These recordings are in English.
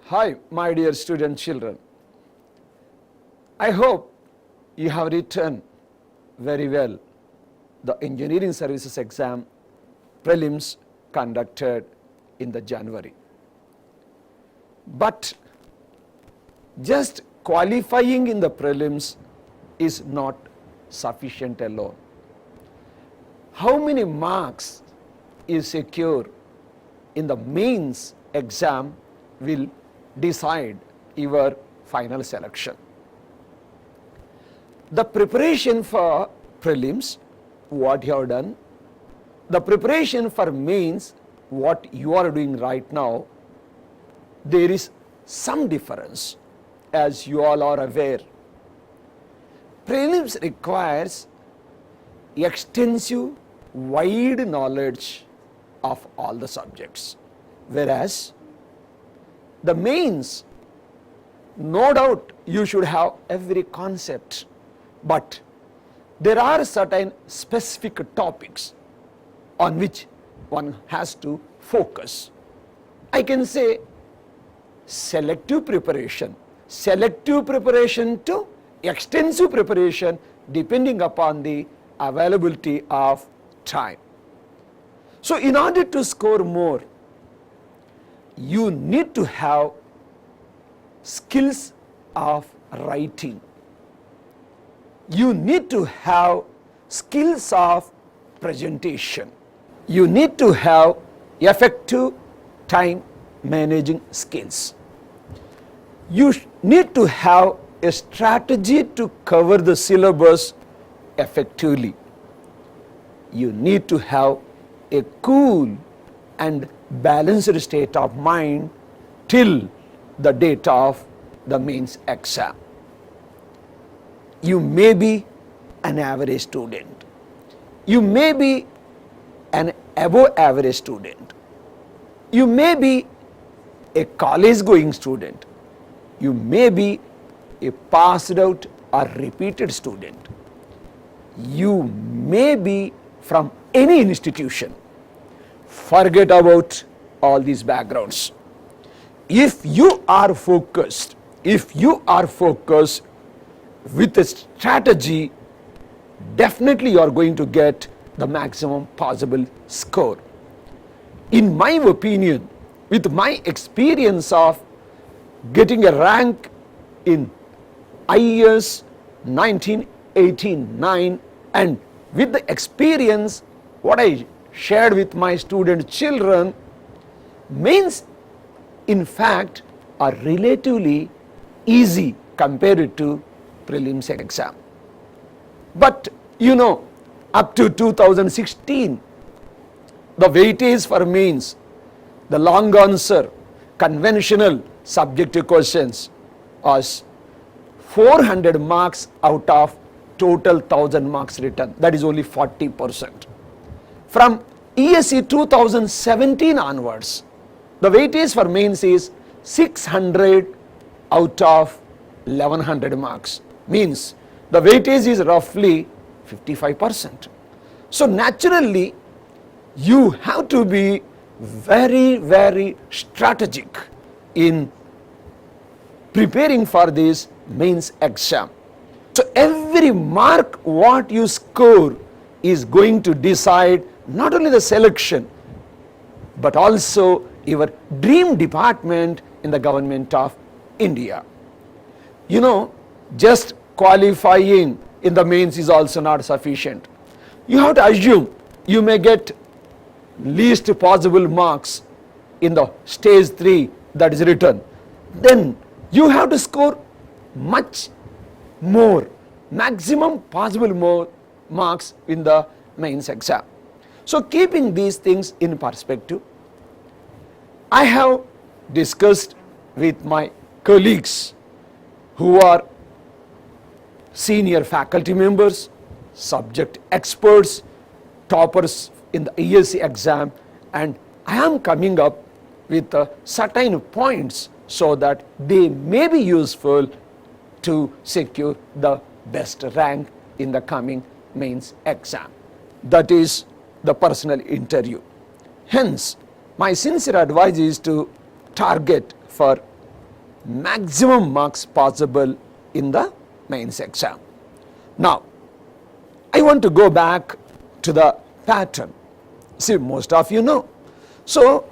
Hi, my dear student children. I hope you have written very well the engineering services exam prelims conducted in the January. But just qualifying in the prelims is not sufficient alone. How many marks you secure in the mains exam will decide your final selection. The preparation for prelims, what you have done, the preparation for mains, what you are doing right now, there is some difference, as you all are aware. Prelims requires extensive, wide knowledge of all the subjects, whereas the mains, no doubt you should have every concept, but there are certain specific topics on which one has to focus. I can say selective preparation to extensive preparation depending upon the availability of time. So in order to score more, you need to have skills of writing. You need to have skills of presentation. You need to have effective time managing skills. You need to have a strategy to cover the syllabus effectively. You need to have a cool and balanced state of mind till the date of the mains exam. You may be an average student. You may be an above average student. You may be a college going student. You may be a passed out or repeated student. You may be from any institution. Forget about all these backgrounds. If you are focused with a strategy, definitely you are going to get the maximum possible score. In my opinion, with my experience of getting a rank in IES 1989 and with the experience what I shared with my student children, mains in fact are relatively easy compared to prelims exam. But you know, up to 2016, the weightage for mains, the long answer, conventional subjective questions was 400 marks out of total 1000 marks written. That is only 40%. From ESE 2017 onwards, the weightage for mains is 600 out of 1100 marks. Means the weightage is roughly 55%. So naturally, you have to be very strategic in preparing for this mains exam. So every mark what you score is going to decide not only the selection but also your dream department in the government of India. You know, just qualifying in the mains is also not sufficient. You have to assume you may get least possible marks in the stage 3 that is written. Then you have to score much more, maximum possible more marks in the mains exam. So keeping these things in perspective, I have discussed with my colleagues who are senior faculty members, subject experts, toppers in the ESE exam, and I am coming up with certain points so that they may be useful to secure the best rank in the coming mains exam. That is the personal interview. Hence, my sincere advice is to target for maximum marks possible in the mains exam. Now, I want to go back to the pattern. See, most of you know. So,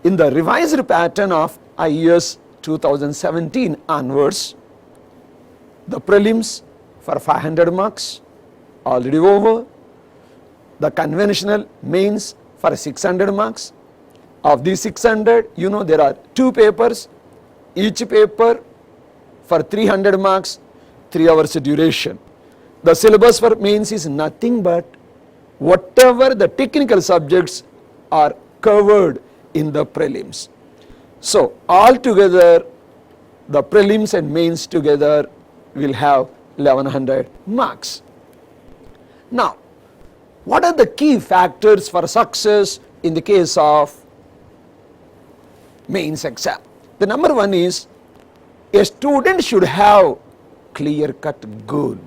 in the revised pattern of IES 2017 onwards, the prelims for 500 marks already over, the conventional mains for 600 marks. Of these 600, you know there are 2 papers, each paper for 300 marks, 3 hours duration. The syllabus for mains is nothing but whatever the technical subjects are covered in the prelims. So, altogether the prelims and mains together will have 1100 marks. Now, what are the key factors for success in the case of mains exam? The number one is a student should have clear-cut goal.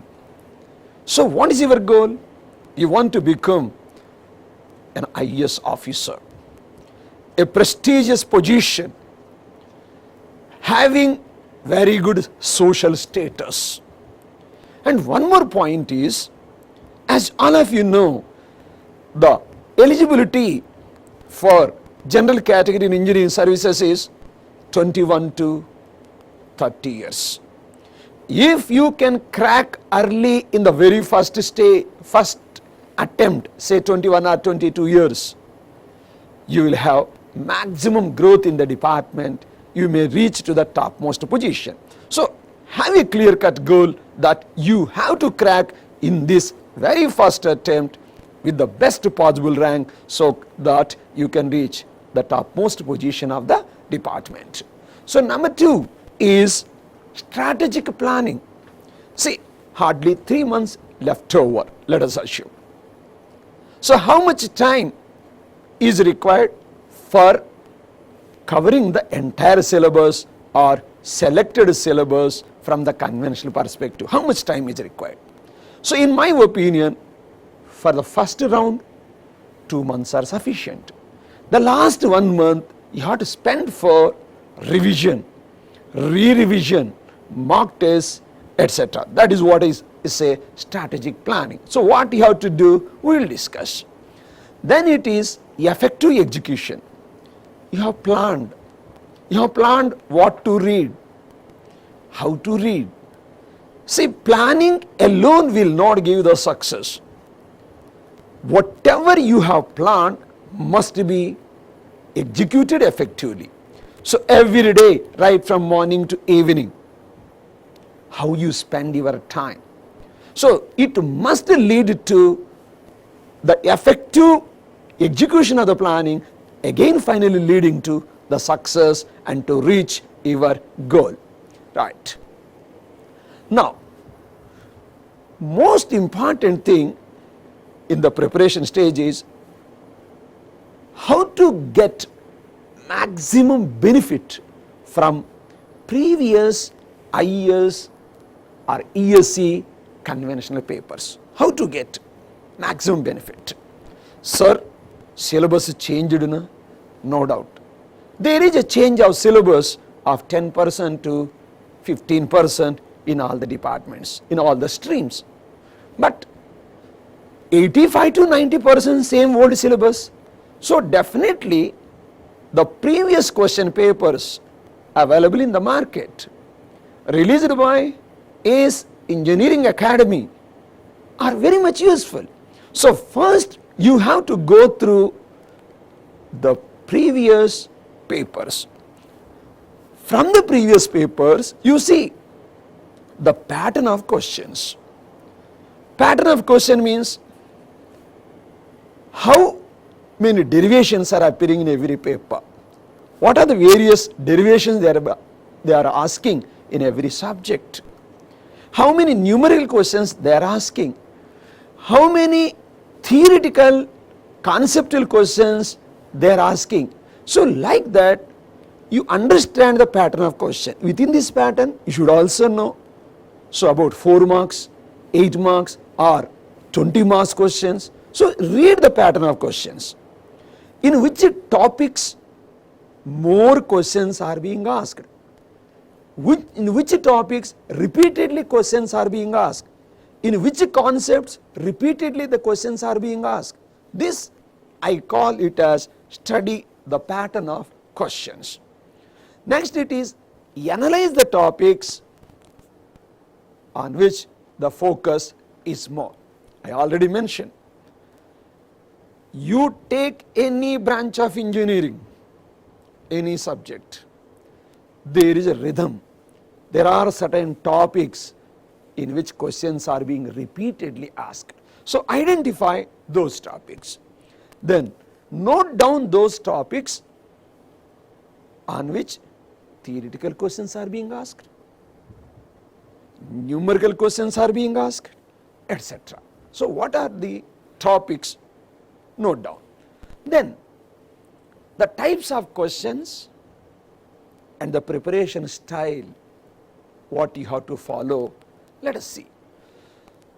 So, what is your goal? You want to become an IAS officer, a prestigious position, having very good social status. And one more point is, as all of you know, the eligibility for general category in engineering services is 21 to 30 years. If you can crack early in the very first attempt, say 21 or 22 years, you will have maximum growth in the department. You may reach to the topmost position. So, have a clear-cut goal that you have to crack in this very first attempt with the best possible rank, so that you can reach the topmost position of the department. So, number 2 is strategic planning. See, hardly 3 months left over, let us assume. So, how much time is required for covering the entire syllabus or selected syllabus from the conventional perspective? How much time is required? So, in my opinion, for the first round, 2 months are sufficient. The last 1 month you have to spend for revision, re-revision, mock tests, etc. That is what is a strategic planning. So, what you have to do, we will discuss. Then it is effective execution. You have planned what to read, how to read. See, planning alone will not give the success. Whatever you have planned must be executed effectively. So, every day, right from morning to evening, how you spend your time. So, it must lead to the effective execution of the planning, again finally leading to the success and to reach your goal. Right. Now, most important thing in the preparation stage is how to get maximum benefit from previous IES or ESE conventional papers. How to get maximum benefit? Sir, syllabus changed, no doubt. There is a change of syllabus of 10% to 15% in all the departments, in all the streams. But 85 to 90% same old syllabus. So, definitely the previous question papers available in the market, released by ESE Engineering Academy, are very much useful. So, first you have to go through the previous papers. From the previous papers, you see the pattern of questions. Pattern of question means how many derivations are appearing in every paper. What are the various derivations they are asking in every subject? How many numerical questions they are asking? How many theoretical conceptual questions they are asking? So, like that, you understand the pattern of question. Within this pattern, you should also know, so about 4 marks, 8 marks or 20 marks questions. So, read the pattern of questions. In which topics more questions are being asked. in which topics repeatedly questions are being asked, in which concepts repeatedly the questions are being asked. This I call it as study the pattern of questions. Next it is analyze the topics on which the focus is more. I already mentioned, you take any branch of engineering, any subject, there is a rhythm. There are certain topics in which questions are being repeatedly asked. So identify those topics. Then note down those topics on which theoretical questions are being asked, numerical questions are being asked, etc. So what are the topics? Note down. Then the types of questions and the preparation style, what you have to follow, let us see.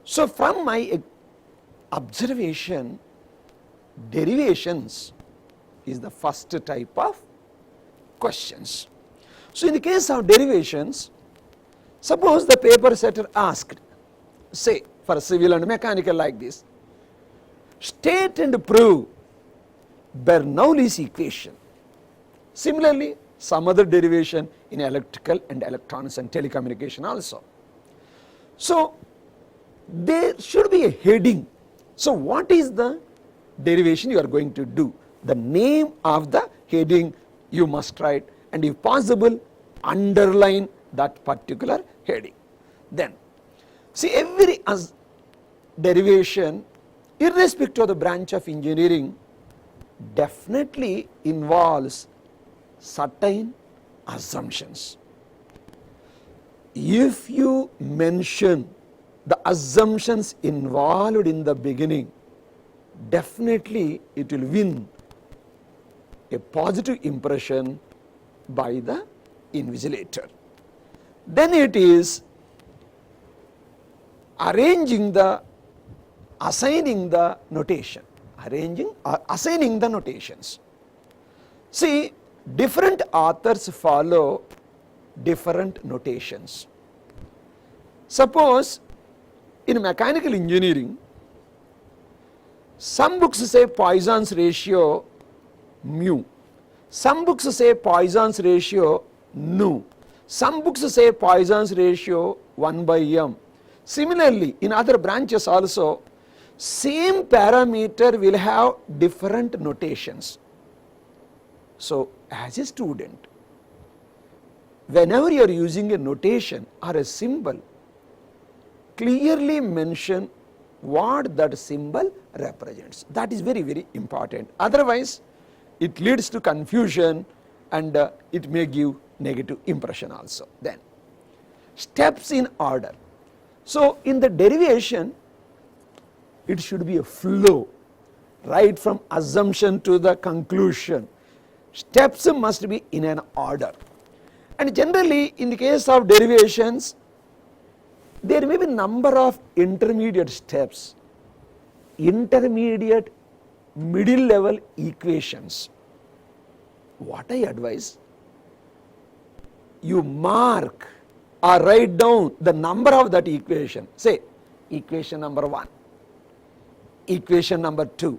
So from my observation, derivations is the first type of questions. So in the case of derivations, suppose the paper setter asked, say for civil and mechanical like this, state and prove Bernoulli's equation. Similarly, some other derivation in electrical and electronics and telecommunication also. So there should be a heading. So what is the derivation you are going to do? The name of the heading you must write, and if possible underline that particular heading. Then see, every derivation irrespective of the branch of engineering definitely involves certain assumptions. If you mention the assumptions involved in the beginning, definitely it will win a positive impression by the invigilator. Then it is assigning the notation, assigning the notations. See, different authors follow different notations. Suppose in mechanical engineering, some books say Poisson's ratio mu, some books say Poisson's ratio nu, some books say Poisson's ratio 1 by m. Similarly, in other branches also, same parameter will have different notations. So as a student, whenever you are using a notation or a symbol, clearly mention what that symbol represents. That is very, very important. Otherwise, it leads to confusion and it may give negative impression also. Then, steps in order. So in the derivation, it should be a flow, right from assumption to the conclusion. Steps must be in an order. And generally, in the case of derivations, there may be number of intermediate steps, intermediate middle level equations. What I advise, you mark or write down the number of that equation. Say equation number 1, equation number 2.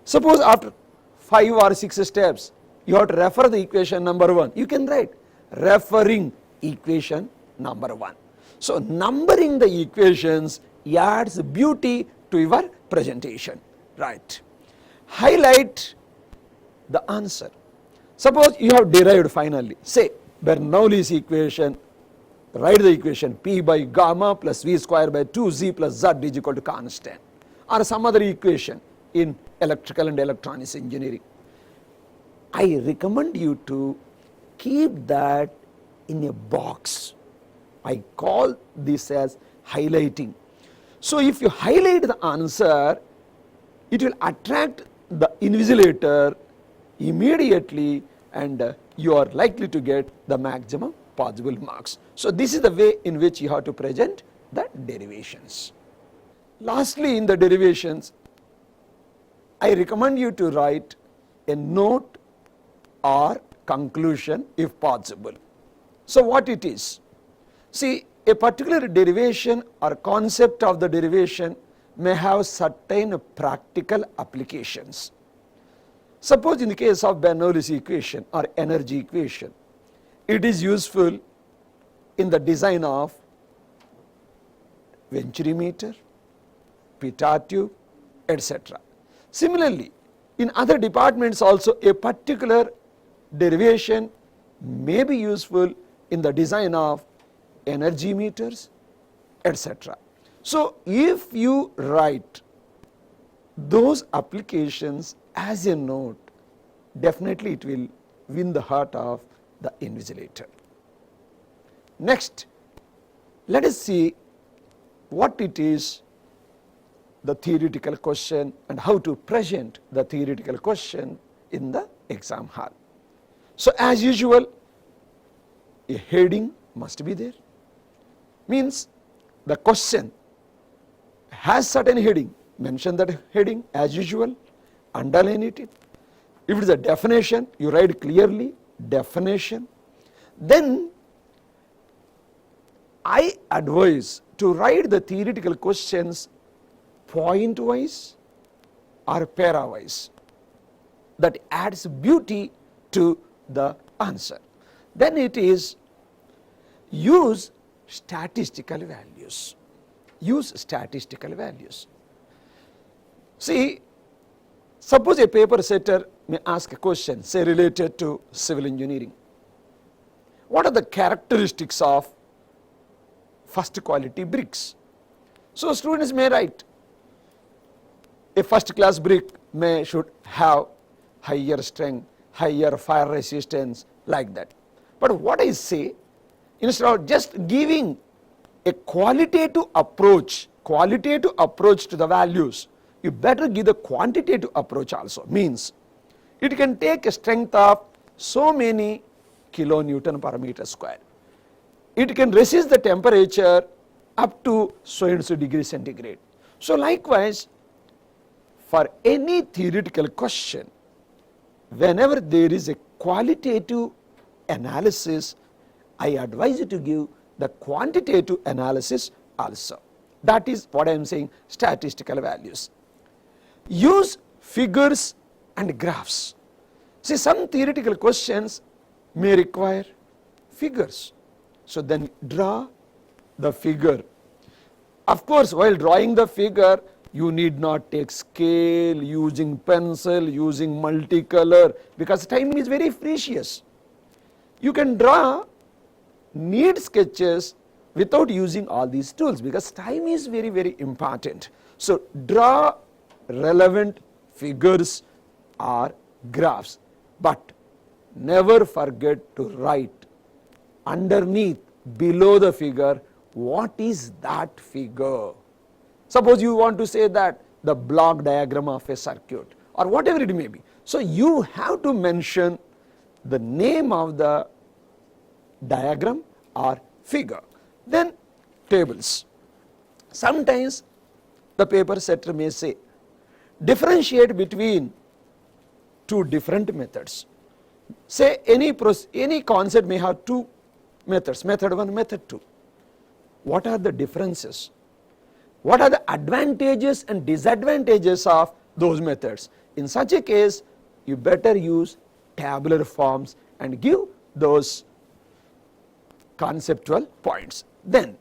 Suppose after 5 or 6 steps, you have to refer the equation number 1. You can write referring equation number 1. So numbering the equations adds beauty to your presentation. Right. Highlight the answer. Suppose you have derived finally, say Bernoulli's equation, write the equation P by gamma plus V square by 2Z plus Z is equal to constant, or some other equation in electrical and electronics engineering. I recommend you to keep that in a box. I call this as highlighting. So if you highlight the answer, it will attract the invigilator immediately and you are likely to get the maximum possible marks. So this is the way in which you have to present the derivations. Lastly, in the derivations, I recommend you to write a note or conclusion if possible. So what it is? See, a particular derivation or concept of the derivation may have certain practical applications. Suppose in the case of Bernoulli's equation or energy equation, it is useful in the design of venturimeter, pitot tube, etc. Similarly, in other departments also a particular derivation may be useful in the design of energy meters, etc. So if you write those applications as a note, definitely it will win the heart of the invigilator. Next, let us see what it is the theoretical question and how to present the theoretical question in the exam hall. So as usual, a heading must be there, means the question has certain heading, mention that heading as usual, underline it. If it is a definition, you write clearly definition. Then I advise to write the theoretical questions point wise or para wise. That adds beauty to the answer. Then it is use statistical values. Use statistical values. See, suppose a paper setter may ask a question, say related to civil engineering. What are the characteristics of first quality bricks? So students may write, a first class brick should have higher strength, higher fire resistance, like that. But what I say, instead of just giving a qualitative approach to the values, you better give the quantitative approach also. Means it can take a strength of so many kilonewton per meter square. It can resist the temperature up to so and so degree centigrade. So likewise, for any theoretical question, whenever there is a qualitative analysis, I advise you to give the quantitative analysis also. That is what I am saying, statistical values. Use figures and graphs. See, some theoretical questions may require figures. So then draw the figure. Of course, while drawing the figure, you need not take scale, using pencil, using multicolor, because time is very precious. You can draw neat sketches without using all these tools, because time is very, very important. So draw relevant figures or graphs, but never forget to write underneath, below the figure, what is that figure. Suppose you want to say that the block diagram of a circuit or whatever it may be. So you have to mention the name of the diagram or figure. Then tables. Sometimes the paper setter may say, differentiate between two different methods. Say any concept may have two methods, method 1, method 2. What are the differences? What are the advantages and disadvantages of those methods? In such a case, you better use tabular forms and give those conceptual points. Then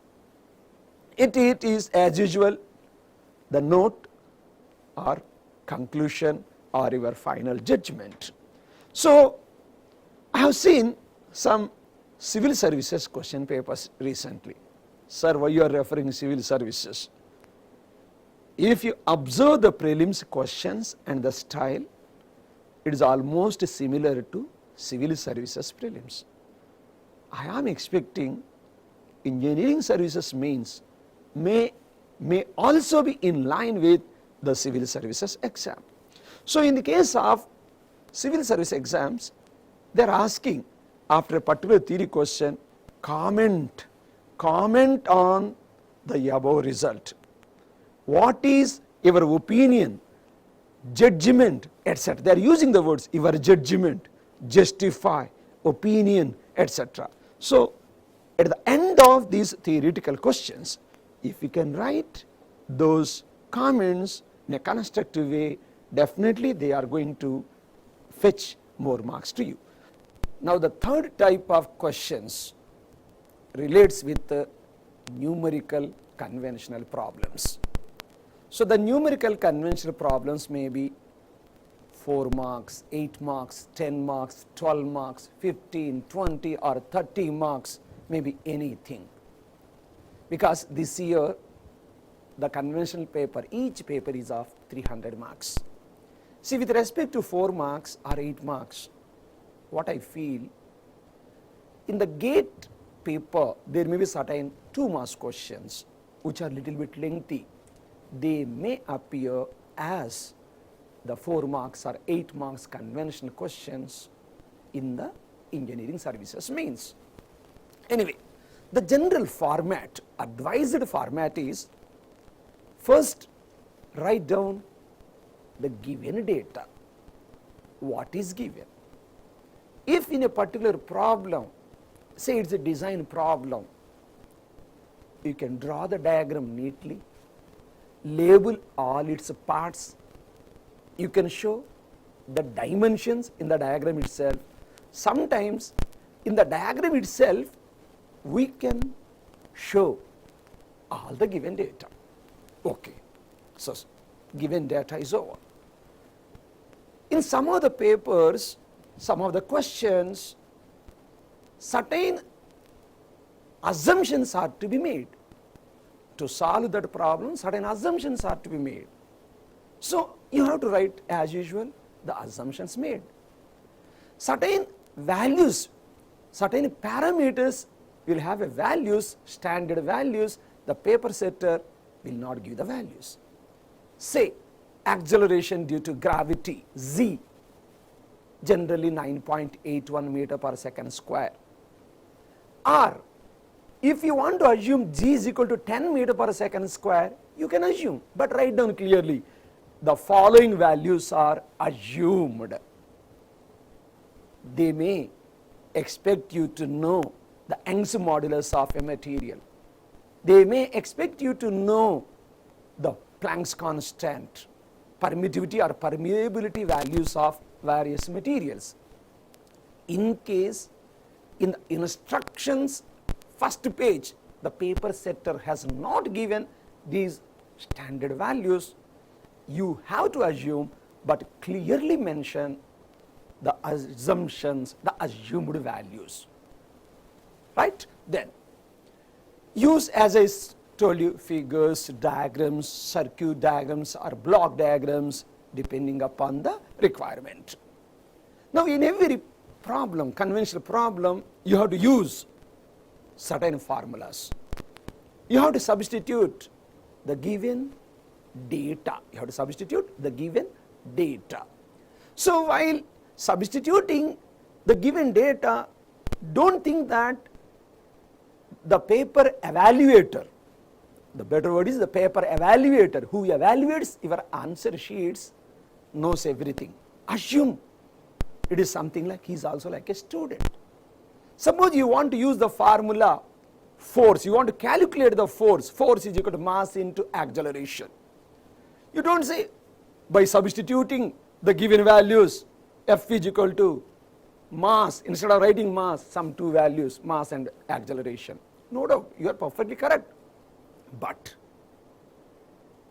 it is as usual the note or conclusion or your final judgment. So I have seen some civil services question papers recently. Sir, why you are referring civil services? If you observe the prelims questions and the style, it is almost similar to civil services prelims. I am expecting engineering services mains may also be in line with the civil services exam. So in the case of civil service exams, they are asking after a particular theory question, comment on the above result. What is your opinion, judgment, etc. They are using the words your judgment, justify, opinion, etc. So at the end of these theoretical questions, if you can write those comments in a constructive way, definitely they are going to fetch more marks to you. Now the third type of questions relates with the numerical conventional problems. So the numerical conventional problems may be 4 marks, 8 marks, 10 marks, 12 marks, 15, 20 or 30 marks, maybe anything. Because this year the conventional paper, each paper is of 300 marks. See, with respect to 4 marks or 8 marks, what I feel, in the gate paper there may be certain 2 marks questions which are little bit lengthy. They may appear as the 4 marks or 8 marks conventional questions in the engineering services mains. Anyway, the general format, advised format is, first write down the given data. What is given? If in a particular problem, say it's a design problem, you can draw the diagram neatly, label all its parts, you can show the dimensions in the diagram itself. Sometimes in the diagram itself we can show all the given data. Okay, so given data is over. In some of the papers, some of the questions, certain assumptions are to be made. To solve that problem, certain assumptions are to be made. So you have to write as usual the assumptions made. Certain values, certain parameters will have a values, standard values, the paper setter will not give the values. Say acceleration due to gravity, z, generally 9.81 meter per second square. Or if you want to assume g is equal to 10 meter per second square, you can assume, but write down clearly the following values are assumed. They may expect you to know the Young's modulus of a material. They may expect you to know the Planck's constant, permittivity or permeability values of various materials. In case in the instructions first page the paper setter has not given these standard values, you have to assume, but clearly mention the assumptions, the assumed values. Right? Then use, as I told you, figures, diagrams, circuit diagrams or block diagrams depending upon the requirement. Now in every problem, conventional problem, you have to use certain formulas. You have to substitute the given data. You have to substitute the given data. So while substituting the given data, don't think that the paper evaluator, the better word is the paper evaluator who evaluates your answer sheets knows everything. Assume it is something like he is also like a student. Suppose you want to use the formula force, you want to calculate the force, force is equal to mass into acceleration. You don't say by substituting the given values F is equal to mass, instead of writing mass, some 2 values, mass and acceleration. No doubt, you are perfectly correct. But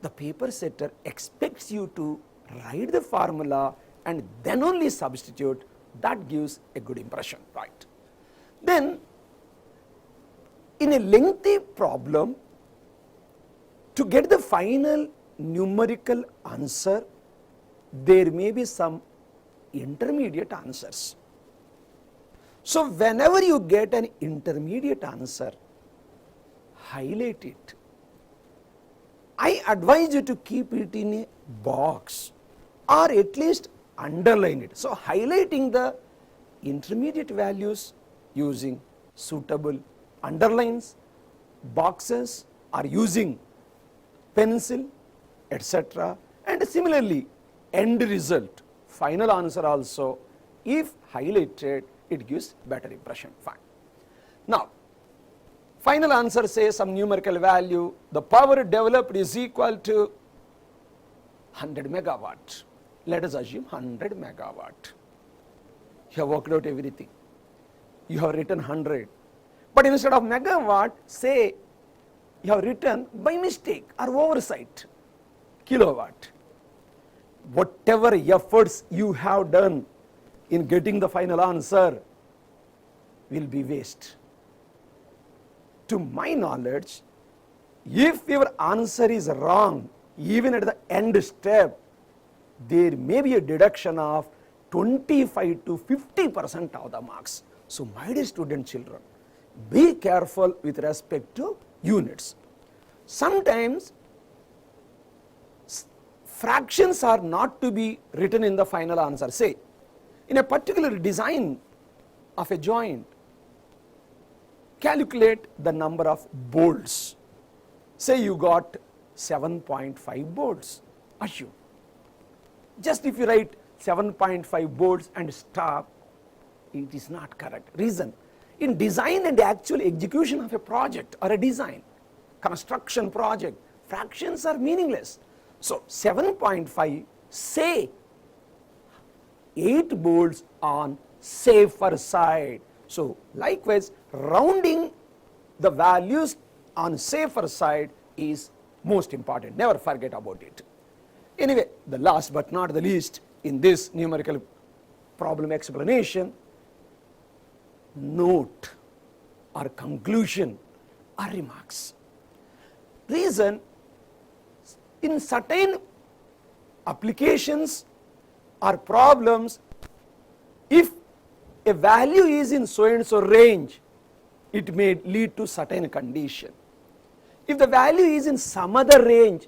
the paper setter expects you to write the formula and then only substitute. That gives a good impression, right? Then in a lengthy problem, to get the final numerical answer, there may be some intermediate answers. So whenever you get an intermediate answer, highlight it. I advise you to keep it in a box or at least underline it. So highlighting the intermediate values using suitable underlines, boxes, or using pencil, etc. And similarly, end result, final answer also, if highlighted, it gives better impression. Fine. Now, final answer says some numerical value, the power developed is equal to 100 megawatt. Let us assume 100 megawatt. You have worked out everything. You have written 100. But instead of megawatt, say you have written by mistake or oversight kilowatt. Whatever efforts you have done in getting the final answer will be waste. To my knowledge, if your answer is wrong, even at the end step, there may be a deduction of 25 to 50% of the marks. So my dear student children, be careful with respect to units. Sometimes fractions are not to be written in the final answer. Say, in a particular design of a joint, calculate the number of bolts. Say you got 7.5 bolts. Assume. Just if you write 7.5 bolts and stop, it is not correct. Reason, in design and actual execution of a project or a design, construction project, fractions are meaningless. So 7.5, say 8 bolts on safer side. So likewise, rounding the values on safer side is most important. Never forget about it. Anyway, the last but not the least in this numerical problem explanation, note or conclusion or remarks. Reason, in certain applications or problems, if a value is in so and so range, it may lead to certain condition. If the value is in some other range,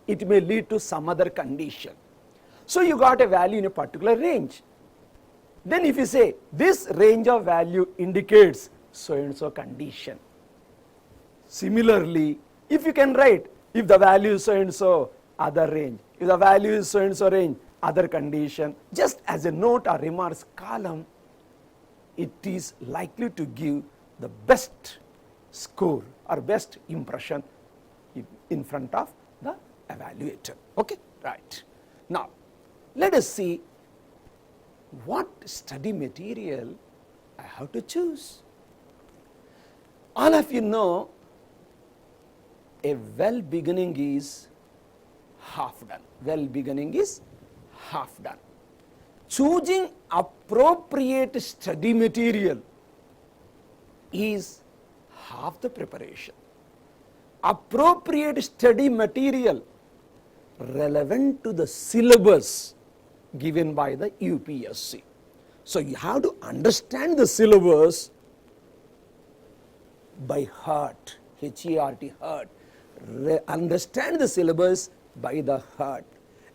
it may lead to some other condition. So you got a value in a particular range. Then if you say this range of value indicates so and so condition. Similarly, if you can write if the value is so and so other range, if the value is so and so range other condition, just as a note or remarks column, it is likely to give the best score or best impression in front of the evaluator. Okay, right. Now let us see what study material I have to choose. All of you know a well beginning is half done. Well beginning is half done. Choosing appropriate study material is half the preparation. Appropriate study material relevant to the syllabus given by the UPSC. So you have to understand the syllabus by heart, H-E-R-T, heart. Understand the syllabus by the heart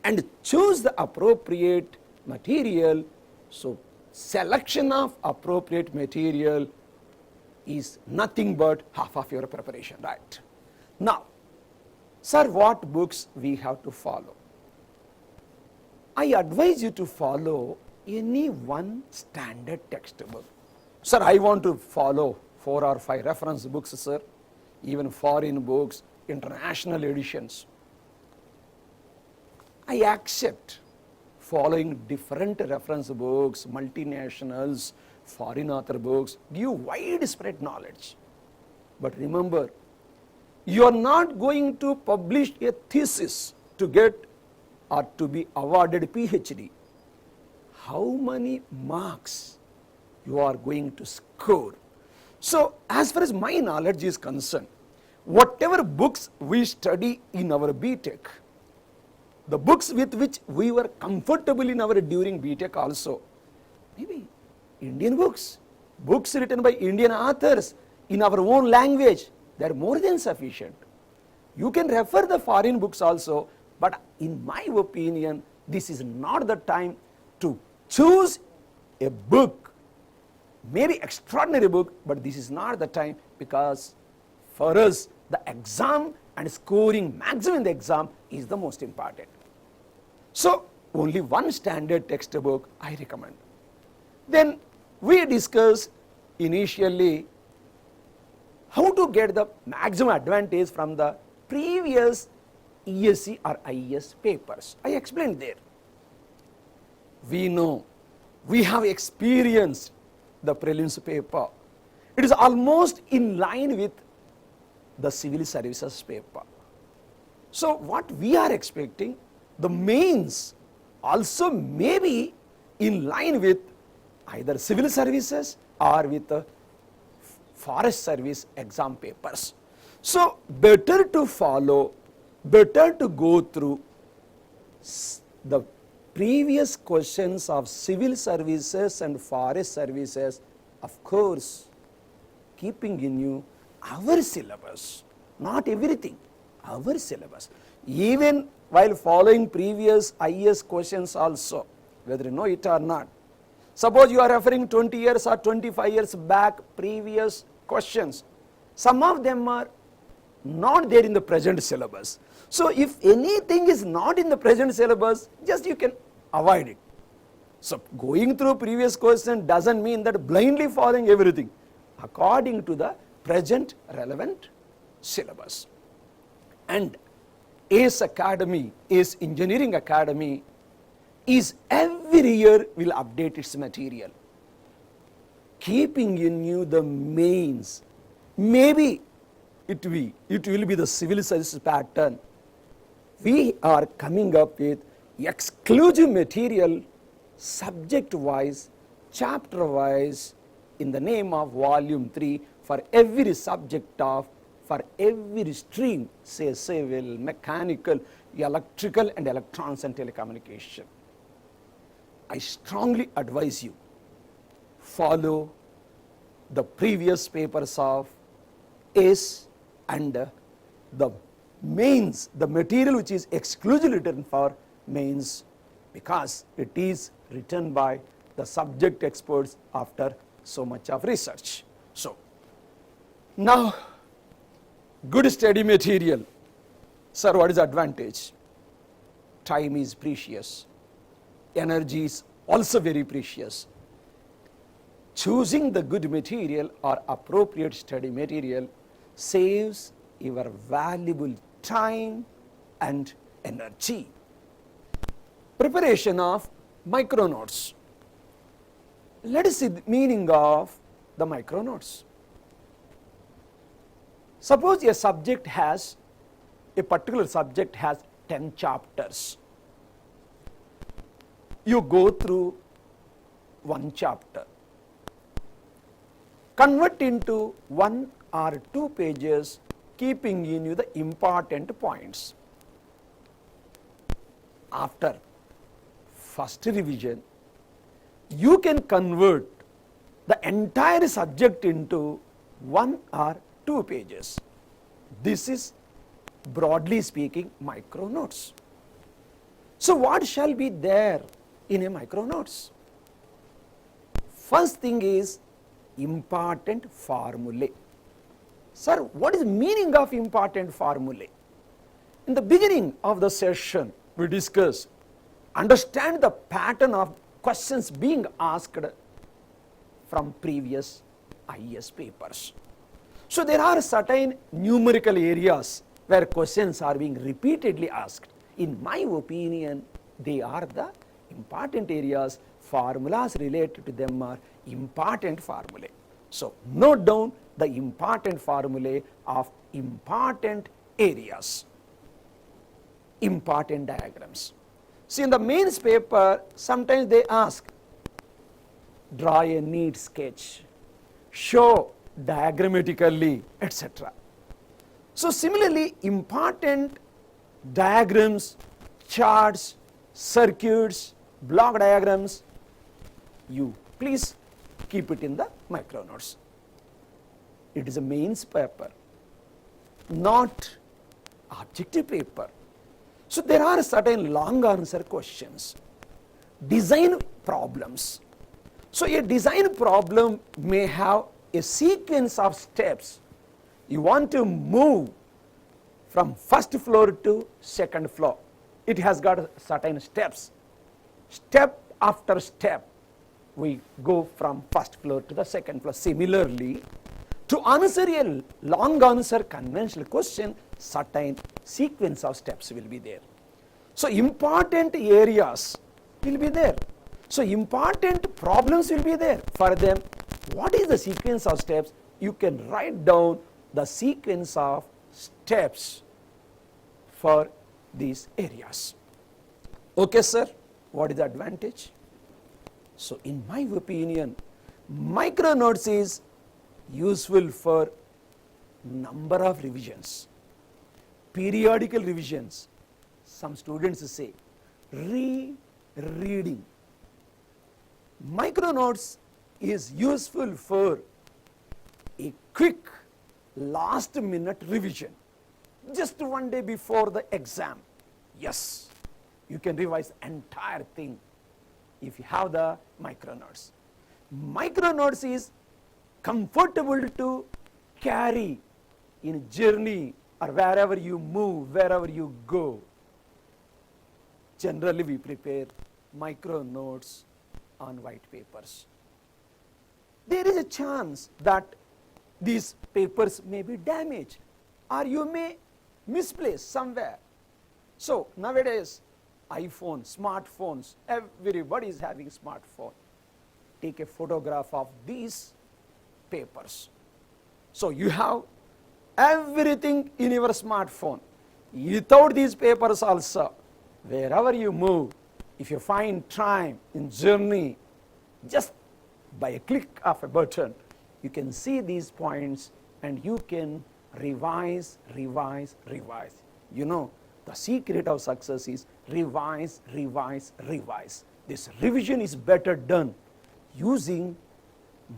and choose the appropriate material. So selection of appropriate material is nothing but half of your preparation, right? Now, sir, what books we have to follow? I advise you to follow any one standard textbook. Sir, I want to follow 4 or 5 reference books, sir, even foreign books, international editions. I accept following different reference books, multinationals, foreign author books, give widespread knowledge. But remember, you are not going to publish a thesis to get or to be awarded PhD. How many marks you are going to score? So as far as my knowledge is concerned, whatever books we study in our BTech, the books with which we were comfortable in our during BTech also, maybe Indian books, books written by Indian authors in our own language, they are more than sufficient. You can refer the foreign books also, but in my opinion, this is not the time to choose a book, maybe extraordinary book, but this is not the time, because for us the exam and scoring maximum in the exam is the most important. So only one standard textbook I recommend. Then we discussed initially how to get the maximum advantage from the previous ESE or IES papers. I explained there. We know, we have experienced the prelims paper. It is almost in line with the civil services paper. So what we are expecting, the mains also may be in line with either civil services or with the forest service exam papers. So better to follow, better to go through the previous questions of civil services and forest services, of course, keeping in you our syllabus, not everything, our syllabus. Even while following previous IES questions also, whether you know it or not. Suppose you are referring 20 years or 25 years back previous questions. Some of them are not there in the present syllabus. So if anything is not in the present syllabus, just you can avoid it. So going through previous question doesn't mean that blindly following everything according to the present relevant syllabus. And ESE Academy, ESE Engineering Academy is every year will update its material, keeping in you the mains. Maybe it will be the civil services pattern. We are coming up with exclusive material, subject wise, chapter wise, in the name of volume 3 for every subject of, for every stream, say civil, mechanical, electrical and electronics and telecommunication. I strongly advise you, follow the previous papers of ESE and the mains, the material which is exclusively written for mains, because it is written by the subject experts after so much of research. So now, good study material. Sir, what is advantage? Time is precious. Energy is also very precious. Choosing the good material or appropriate study material saves your valuable time and energy. Preparation of micro notes. Let us see the meaning of the micro notes. Suppose a subject has, a particular subject has 10 chapters. You go through one chapter, convert into 1 or 2 pages, keeping in you the important points. After first revision, you can convert the entire subject into 1 or 2 pages. This is, broadly speaking, micro notes. So what shall be there in a micro notes? First thing is important formulae. Sir, what is the meaning of important formulae? In the beginning of the session, we discussed, understand the pattern of questions being asked from previous IES papers. So there are certain numerical areas where questions are being repeatedly asked. In my opinion, they are the important areas. Formulas related to them are important formulae. So note down the important formulae of important areas, important diagrams. See, in the mains paper, sometimes they ask, draw a neat sketch, show diagrammatically, etc. So similarly, important diagrams, charts, circuits, block diagrams, you please keep it in the micro notes. It is a mains paper, not objective paper. So there are certain long answer questions, design problems. So a design problem may have a sequence of steps. You want to move from first floor to second floor. It has got certain steps. Step after step, we go from first floor to the second floor. Similarly, To answer a long answer conventional question, certain sequence of steps will be there. So important areas will be there. So important problems will be there. For them, what is the sequence of steps? You can write down the sequence of steps for these areas. Okay, sir, what is the advantage? So in my opinion, micro notes is useful for number of revisions, periodical revisions. Some students say reading. Micro notes is useful for a quick last minute revision, just one day before the exam. Yes, you can revise the entire thing if you have the micro notes. Micro notes is comfortable to carry in journey or wherever you move, wherever you go. Generally we prepare micro notes on white papers. There is a chance that these papers may be damaged or you may misplace somewhere. So nowadays iPhone, smartphones, everybody is having smartphone. Take a photograph of these papers. So you have everything in your smartphone. Without these papers also, wherever you move, if you find time in journey, just by a click of a button, you can see these points and you can revise. You know, the secret of success is revise. This revision is better done using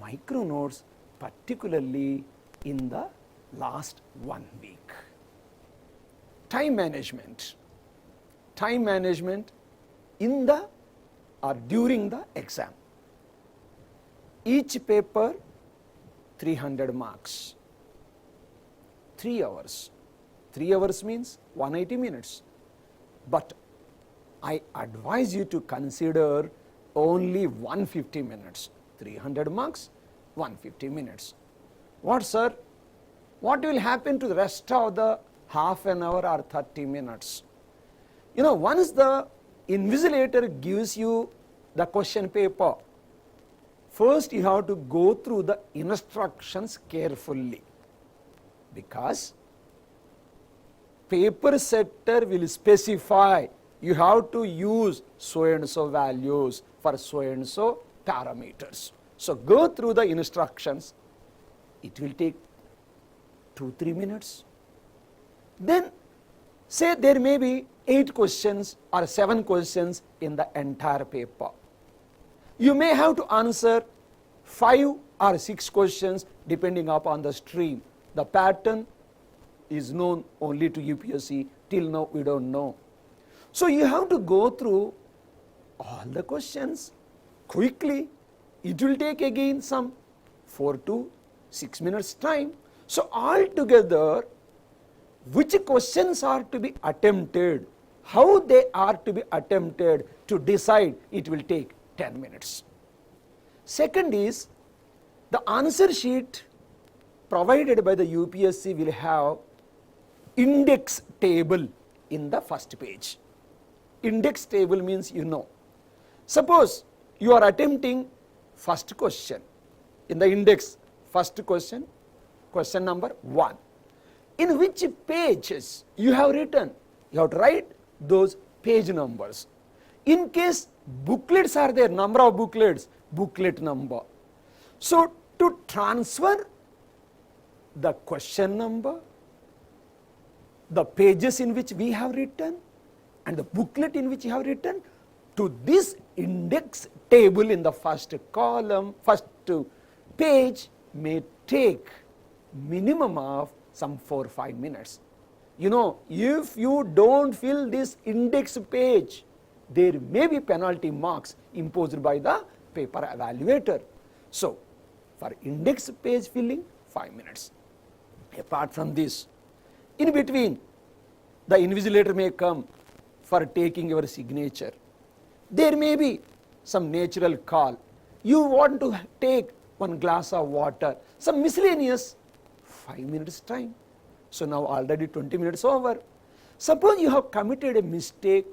micro notes, particularly in the last 1 week. Time management in the or during the exam. Each paper 300 marks, 3 hours. 3 hours means 180 minutes. But I advise you to consider only 150 minutes. 300 marks, 150 minutes. What, sir? What will happen to the rest of the half an hour or 30 minutes? You know, once the invigilator gives you the question paper, first you have to go through the instructions carefully, because paper setter will specify you have to use so and so values for so and so parameters. So go through the instructions. It will take 2-3 minutes. Then say there may be 8 questions or 7 questions in the entire paper. You may have to answer 5 or 6 questions depending upon the stream. The pattern is known only to UPSC. Till now we don't know. So you have to go through all the questions quickly. It will take again some 4 to 6 minutes time. So altogether, which questions are to be attempted, how they are to be attempted, to decide, it will take 10 minutes. Second is, the answer sheet provided by the UPSC will have index table in the first page. Index table means, you know, suppose you are attempting first question. In the index, first question, question number 1. In which pages you have written, you have to write those page numbers. In case booklets are there, number of booklets, booklet number. So to transfer the question number, the pages in which we have written, and the booklet in which you have written, to this index table in the first column, first page, may take minimum of some 4 or 5 minutes. You know, if you don't fill this index page, there may be penalty marks imposed by the paper evaluator. So for index page filling, 5 minutes. Apart from this, in between, the invigilator may come for taking your signature. There may be some natural call. You want to take one glass of water, some miscellaneous 5 minutes time. So now already 20 minutes over. Suppose you have committed a mistake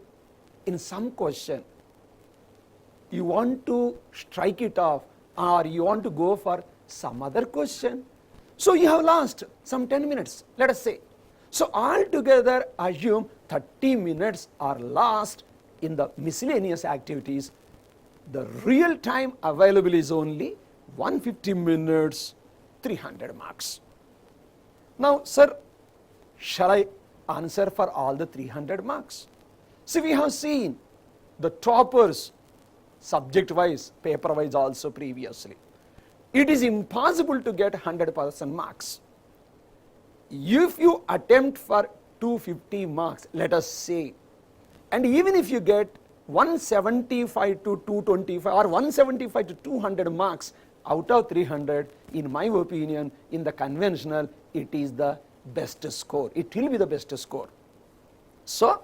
in some question. You want to strike it off, or you want to go for some other question. So you have lost some 10 minutes, let us say. So altogether assume 30 minutes are lost in the miscellaneous activities. The real time available is only 150 minutes, 300 marks. Now, sir, shall I answer for all the 300 marks? See, we have seen the toppers subject wise, paper wise also previously. It is impossible to get 100% marks. If you attempt for 250 marks, let us say, and even if you get 175 to 225 or 175 to 200 marks out of 300, in my opinion, in the conventional, it is the best score. It will be the best score. So,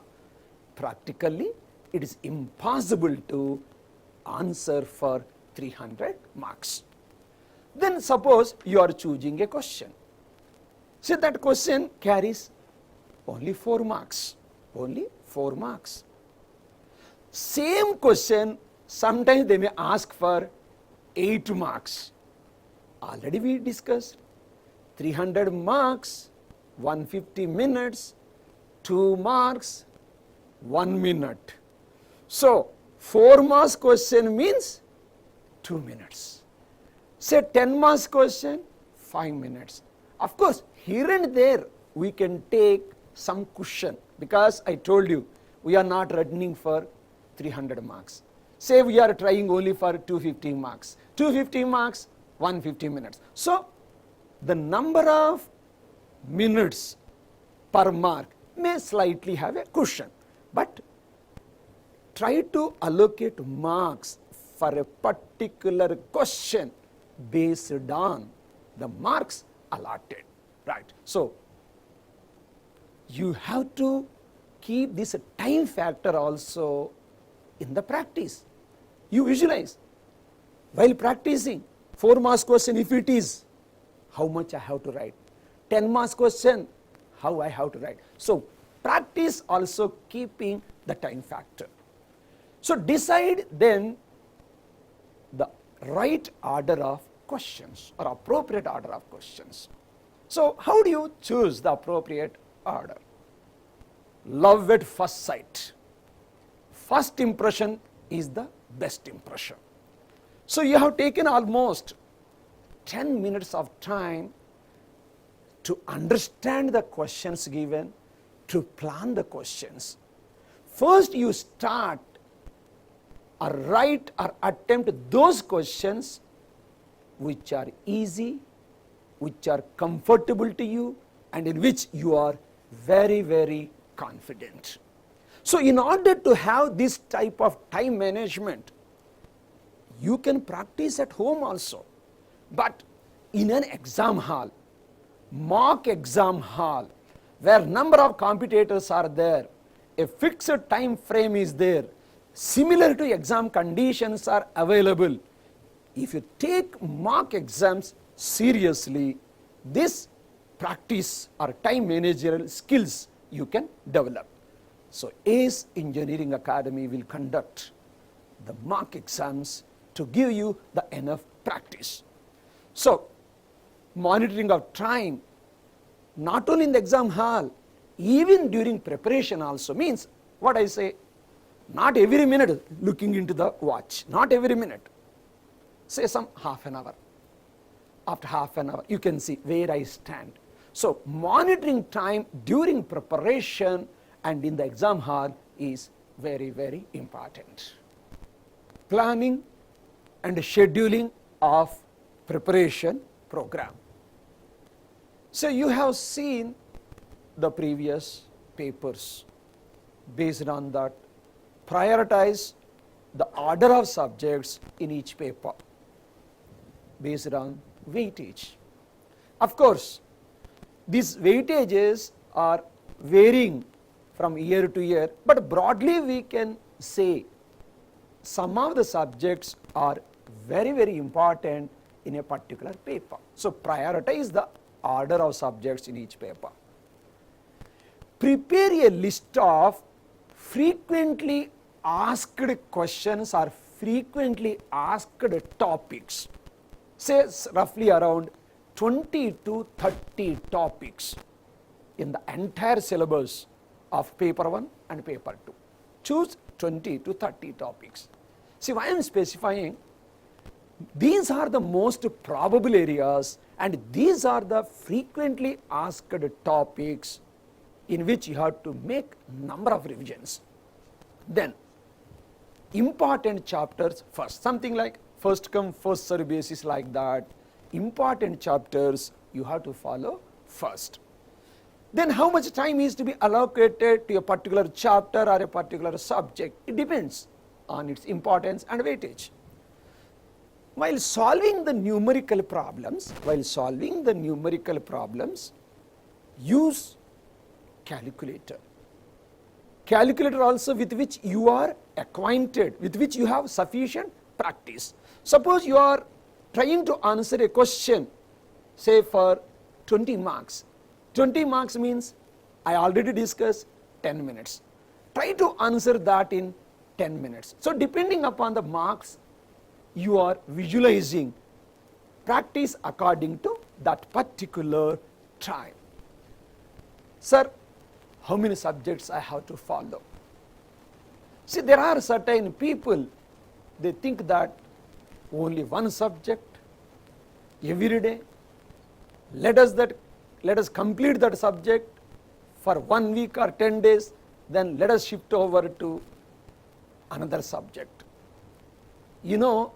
practically, it is impossible to answer for 300 marks. Then suppose you are choosing a question. See, that question carries only 4 marks. Only 4 marks. Same question, sometimes they may ask for 8 marks. Already we discussed 300 marks, 150 minutes, 2 marks, 1 minute. So 4 marks question means 2 minutes. Say 10 marks question, 5 minutes. Of course, here and there we can take some cushion, because I told you we are not running for 300 marks. Say we are trying only for 250 marks. 250 marks, 150 minutes. So the number of minutes per mark may slightly have a cushion, but try to allocate marks for a particular question based on the marks allotted, right? So you have to keep this time factor also in the practice. You visualize while practicing 4 marks question, if it is, how much I have to write, 10 marks question, how I have to write. So practice also keeping the time factor. So decide then the right order of questions or appropriate order of questions. So how do you choose the appropriate order? Love at first sight. First impression is the best impression. So you have taken almost 10 minutes of time to understand the questions given, to plan the questions. First you start or write or attempt those questions which are easy, which are comfortable to you, and in which you are very, very confident. So in order to have this type of time management, you can practice at home also. But in an exam hall, mock exam hall, where number of competitors are there, a fixed time frame is there, similar to exam conditions are available. If you take mock exams seriously, this practice or time managerial skills you can develop. So ESE Engineering Academy will conduct the mock exams to give you the enough practice. So monitoring of time, not only in the exam hall, even during preparation also, means what I say, not every minute looking into the watch, not every minute. Say some half an hour. After half an hour, you can see where I stand. So monitoring time during preparation and in the exam hall is very, very important. Planning and scheduling of preparation program. So you have seen the previous papers. Based on that, prioritize the order of subjects in each paper based on weightage. Of course, these weightages are varying from year to year, but broadly we can say some of the subjects are very, very important in a particular paper. So prioritize the order of subjects in each paper. Prepare a list of frequently asked questions or frequently asked topics, say roughly around 20 to 30 topics in the entire syllabus of paper 1 and paper 2. Choose 20 to 30 topics. See, why I am specifying, these are the most probable areas and these are the frequently asked topics in which you have to make number of revisions. Then important chapters first, something like first come first serve basis, like that. Important chapters you have to follow first. Then how much time is to be allocated to a particular chapter or a particular subject? It depends on its importance and weightage. While solving the numerical problems, use calculator. Calculator also with which you are acquainted, with which you have sufficient practice. Suppose you are trying to answer a question, say for 20 marks. 20 marks means, I already discussed 10 minutes. Try to answer that in 10 minutes. So depending upon the marks you are visualizing, practice according to that particular time. Sir, how many subjects I have to follow? See, there are certain people, they think that only one subject every day. Let us complete that subject for 1 week or 10 days, then let us shift over to another subject. You know,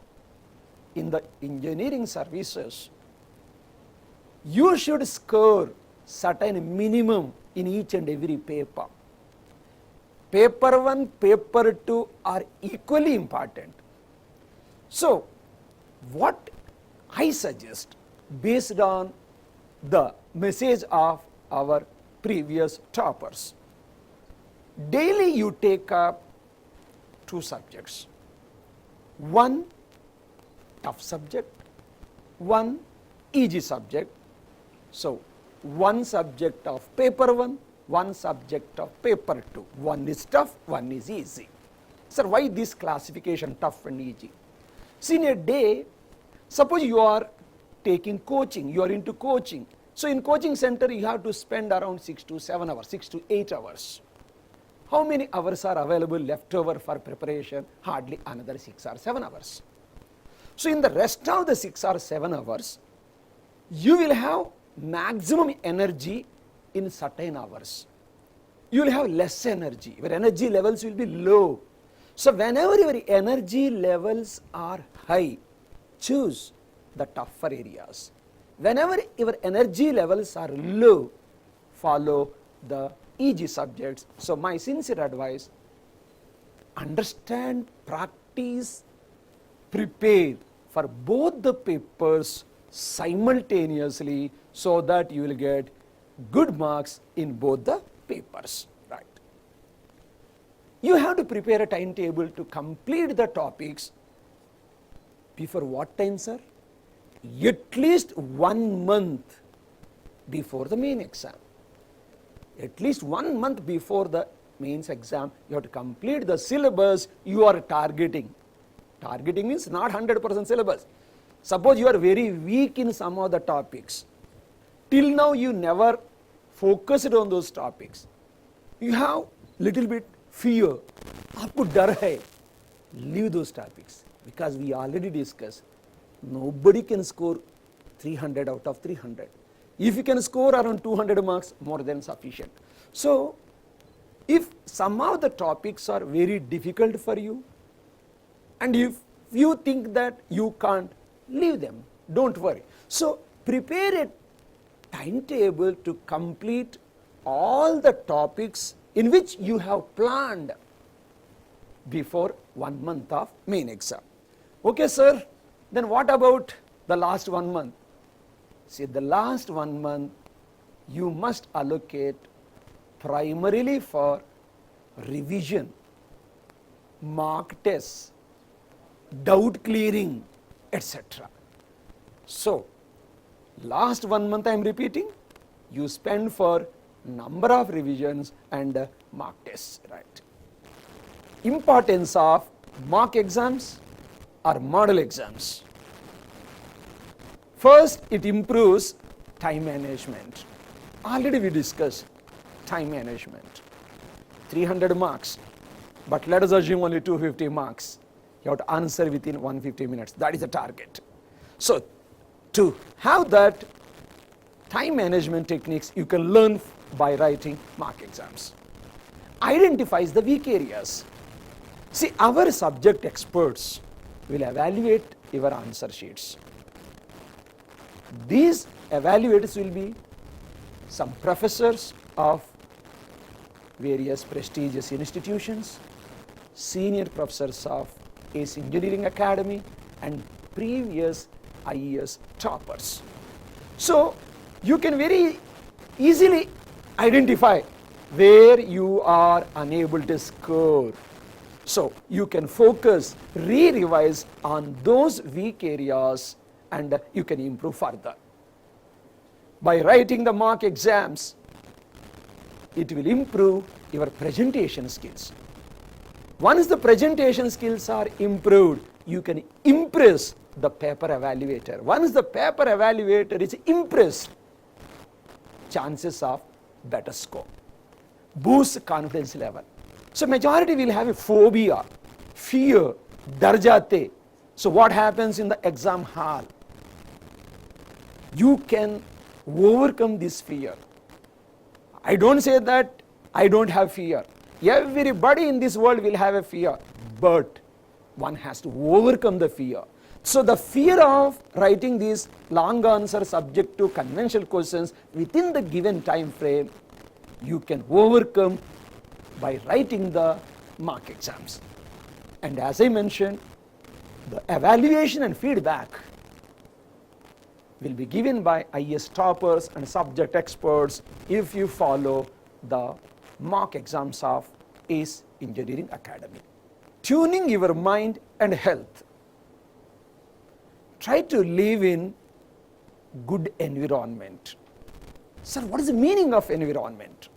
in the engineering services, you should score certain minimum in each and every paper. Paper 1, paper 2 are equally important. So, what I suggest, based on the message of our previous toppers, daily you take up 2 subjects. 1 tough subject, 1 easy subject. So, 1 subject of paper 1, 1 subject of paper 2. 1 is tough, 1 is easy. Sir, why this classification, tough and easy? See, in a day, suppose you are taking coaching, you are into coaching. So in coaching center you have to spend around 6 to 7 hours, 6 to 8 hours. How many hours are available left over for preparation? Hardly another 6 or 7 hours. So in the rest of the 6 or 7 hours, you will have maximum energy in certain hours. You will have less energy. Your energy levels will be low. So whenever your energy levels are high, choose the tougher areas. Whenever your energy levels are low, follow the easy subjects. So my sincere advice, understand, practice, prepare for both the papers simultaneously so that you will get good marks in both the papers. Right. You have to prepare a timetable to complete the topics before what time, sir? At least 1 month before the main exam. At least 1 month before the mains exam, you have to complete the syllabus you are targeting. Targeting means not 100% syllabus. Suppose you are very weak in some of the topics. Till now you never focused on those topics. You have little bit fear. Aapko dar hai. Leave those topics, because we already discussed. Nobody can score 300 out of 300. If you can score around 200 marks, more than sufficient. So, if some of the topics are very difficult for you, and if you think that you can't, leave them, don't worry. So, prepare a timetable to complete all the topics in which you have planned before 1 month of main exam. Okay, sir. Then what about the last 1 month? See, the last 1 month you must allocate primarily for revision, mock tests, doubt clearing, etc. So, Last 1 month I am repeating, you spend for number of revisions and mock tests, right? Importance of mock exams or model exams. First, it improves time management. Already we discussed time management. 300 marks, but let us assume only 250 marks. You have to answer within 150 minutes. That is the target. So, to have that time management techniques, you can learn by writing mock exams. Identifies the weak areas. See, our subject experts will evaluate your answer sheets. These evaluators will be some professors of various prestigious institutions, senior professors of ESE Engineering Academy, and previous IES toppers. So, you can very easily identify where you are unable to score. So, you can focus, re-revise on those weak areas, and you can improve further. By writing the mock exams, it will improve your presentation skills. Once the presentation skills are improved, you can impress the paper evaluator. Once the paper evaluator is impressed, chances of better score. Boost confidence level. So majority will have a phobia, fear, dar jate. So what happens in the exam hall? You can overcome this fear. I don't say that I don't have fear. Everybody in this world will have a fear, but one has to overcome the fear. So the fear of writing these long answers subject to conventional questions within the given time frame, you can overcome by writing the mock exams. And as I mentioned, the evaluation and feedback will be given by IES toppers and subject experts if you follow the mock exams of ESE Engineering Academy. Tuning your mind and health. Try to live in good environment. Sir, what is the meaning of environment?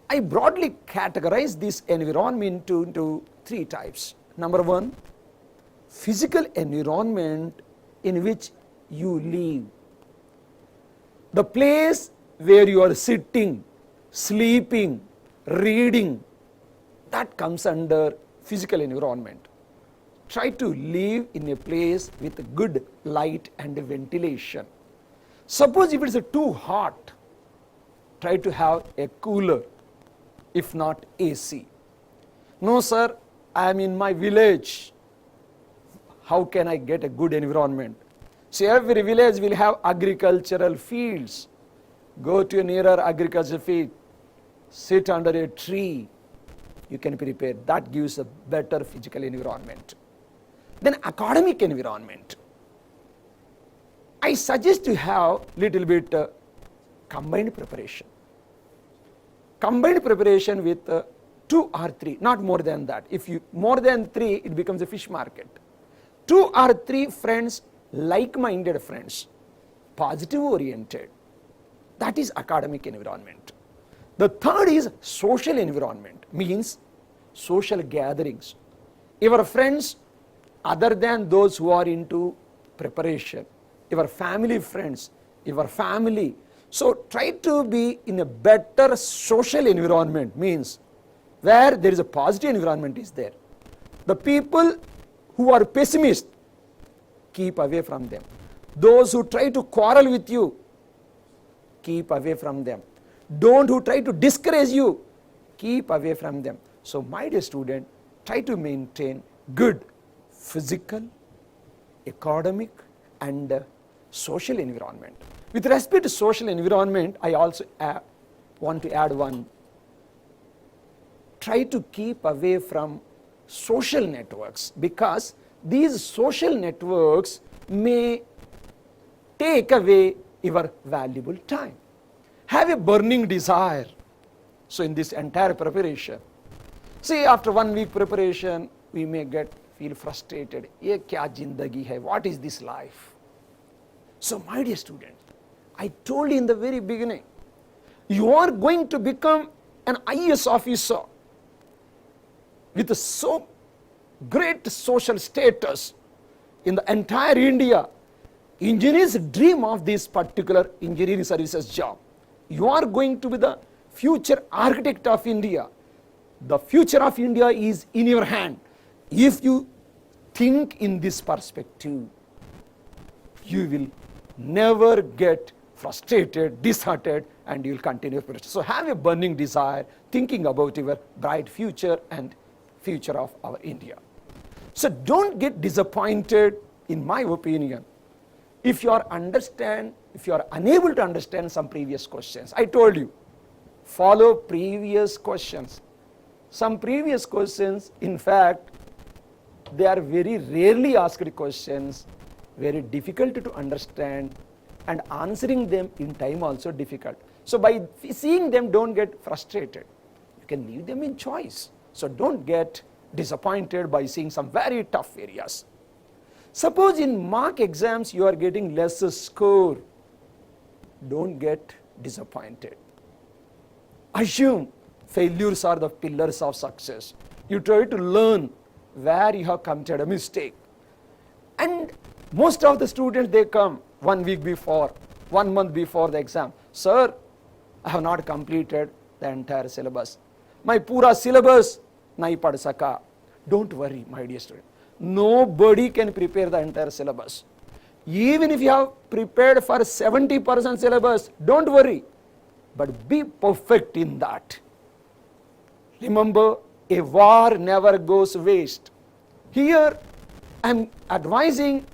I broadly categorize this environment into 3 types. Number 1, physical environment in which you live. The place where you are sitting, sleeping, reading, that comes under physical environment. Try to live in a place with good light and ventilation. Suppose if it is too hot, try to have a cooler, if not AC. No sir, I am in my village. How can I get a good environment? See, every village will have agricultural fields. Go to a nearer agricultural field, sit under a tree, you can prepare. That gives a better physical environment. Then academic environment. I suggest to have little bit combined preparation. Combined preparation with 2 or 3, not more than that. If you more than 3, it becomes a fish market. 2 or 3 friends, like-minded friends, positive oriented. That is academic environment. The third is social environment, means social gatherings. Your friends other than those who are into preparation, your family friends, your family. So try to be in a better social environment, means where there is a positive environment is there. The people who are pessimists, keep away from them. Those who try to quarrel with you, keep away from them. Don't who try to discourage you, keep away from them. So my dear student, try to maintain good physical, academic and social environment. With respect to social environment, I also want to add one. Try to keep away from social networks, because these social networks may take away your valuable time. Have a burning desire. So in this entire preparation, see, after 1 week preparation, we may feel frustrated. Ye kya jindagi hai? What is this life? So my dear students, I told you in the very beginning, you are going to become an IAS officer with so great social status in the entire India. Engineers dream of this particular engineering services job. You are going to be the future architect of India. The future of India is in your hand. If you think in this perspective, you will never get frustrated, disheartened, and you will continue. So have a burning desire, thinking about your bright future and future of our India. So don't get disappointed, in my opinion, if you are unable to understand some previous questions. I told you, follow previous questions. Some previous questions, in fact, they are very rarely asked questions, very difficult to understand, and answering them in time also difficult. So by seeing them, don't get frustrated. You can leave them in choice. So don't get disappointed by seeing some very tough areas. Suppose in mock exams you are getting lesser score, don't get disappointed. Assume failures are the pillars of success. You try to learn where you have committed a mistake. And most of the students, they come 1 week before, 1 month before the exam. Sir, I have not completed the entire syllabus. My pura syllabus nahi pad saka. Don't worry, my dear student. Nobody can prepare the entire syllabus. Even if you have prepared for 70% syllabus, don't worry, but be perfect in that. Remember, a war never goes waste. Here, I am advising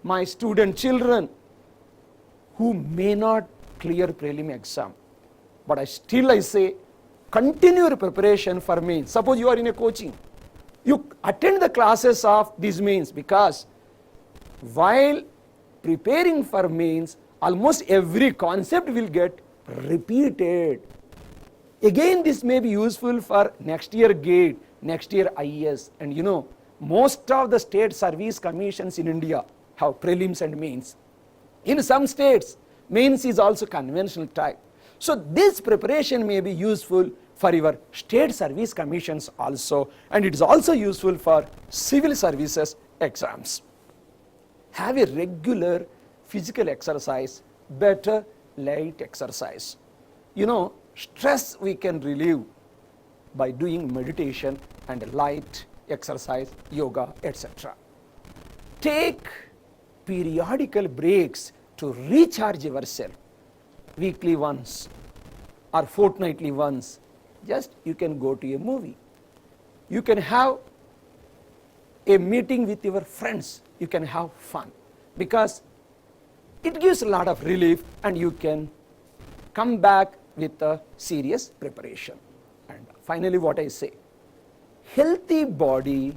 my student children who may not clear prelim exam, but I say, continue your preparation for mains. Suppose you are in a coaching, you attend the classes of these mains, because while preparing for mains, almost every concept will get repeated. Again, this may be useful for next year GATE, next year IAS, and you know, most of the state service commissions in India have prelims and mains. In some states, mains is also conventional type. So this preparation may be useful for your state service commissions also, and it is also useful for civil services exams. Have a regular physical exercise, better light exercise. You know, stress we can relieve by doing meditation and light exercise, yoga, etc. Take periodical breaks to recharge yourself, weekly once or fortnightly once. Just you can go to a movie. You can have a meeting with your friends. You can have fun, because it gives a lot of relief, and you can come back with a serious preparation. And finally, what I say, healthy body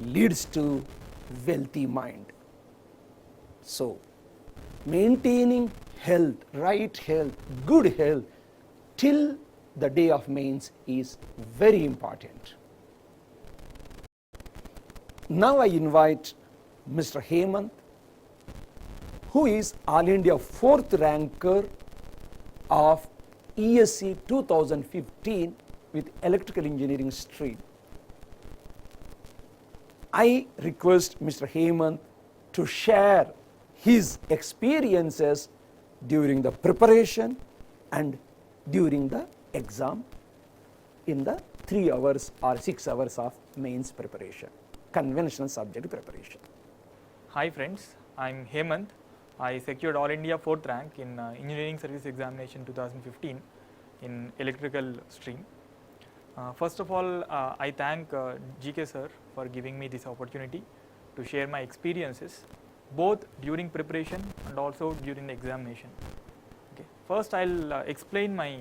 leads to wealthy mind. So maintaining health, right health, good health till the day of mains is very important. Now I invite Mr. Hemanth, who is All India 4th ranker of ESE 2015 with electrical engineering stream. I request Mr. Hemanth to share his experiences during the preparation and during the exam in the 3 hours or 6 hours of mains preparation, conventional subject preparation. Hi friends, I am Hemanth. I secured All India 4th rank in Engineering Service Examination 2015 in electrical stream. First of all, I thank GK sir for giving me this opportunity to share my experiences both during preparation and also during the examination. Okay. First, I will explain my